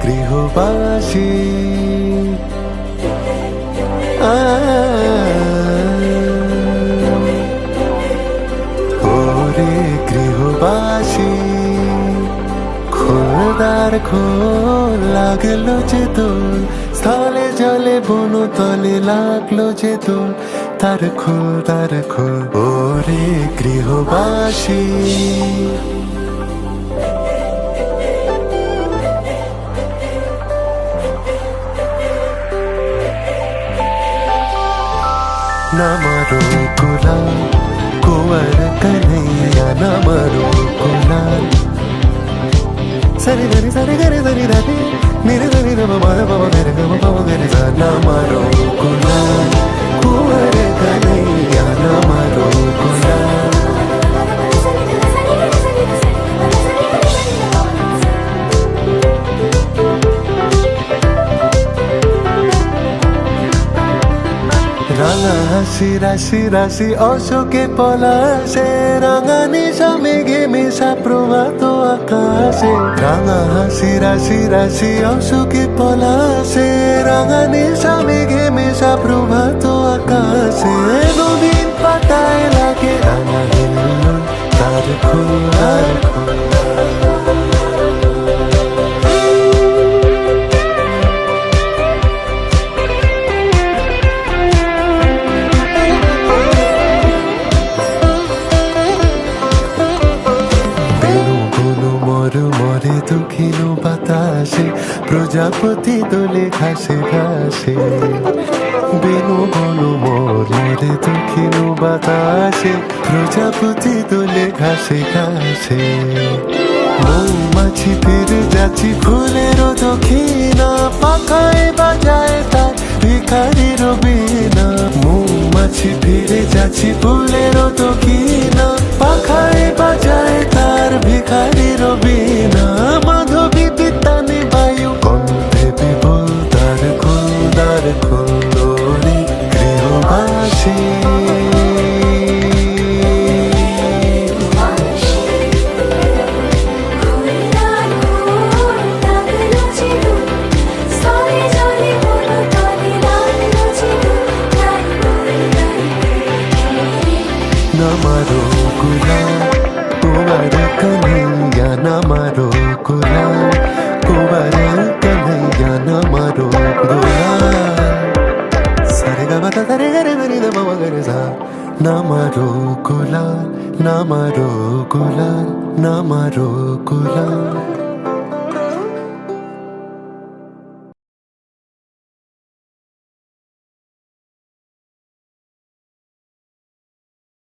গৃহবাসী ওরে গৃহবাসী খোলদার খোল লাগলো যে তোর স্থলে জলে বনো তলে লাগলো যে তোর তার খোল ওরে গৃহবাসী नमरो गुलाल कुंवर कन्हैया नमरो गुलाल सरी धरी सरी गरी सरी धरी निरे धरी रे बाबा बाबा मेरे गम बाबा मेरे सा नमरो गुलाल कुंवर कन्हैया नमरो गुलाल রাঙা হাসি রাশি রাশি অশোকে পলাশে রাঙা নিশা মেঘে মেশা প্রভাত আকাশে রাঙা হাসি রাশি রাশি অশোকে পলাশে রাঙা নিশা মেঘে মেশা প্রভাত আকাশে নবীন পাতায় লাগে রাঙা হিল্লোল তার খোলার মরে দক্ষিণ বাতাসে প্রজাপতি দোলে ঘাসে ঘাসে বেনু বনু মরে দক্ষিণ বাতাসে প্রজাপতি দোলে ঘাসে ঘাসে মৌমাছি ফিরে যাচ্ছি ফুলেরও দক্ষিণা পাখায় বাজায় তার ভিখারির বীণা মৌমাছি ফিরে যাচ্ছি ফুলেরও দক্ষিণা পাখায় বাজায় তার ভিখারির বীণা মাধবী বিতানে বায়ু কণ্ঠে বিপুল দ্বার খোলোরে গৃহবাসী नमरो गुलाल कुंवर कन्हैया नमरो गुलाल कुंवर कन्हैया नमरो गुलाल सरे गा बता सरे गरे गरे द बाबा गरे सा नमरो गुलाल नमरो गुलाल नमरो गुलाल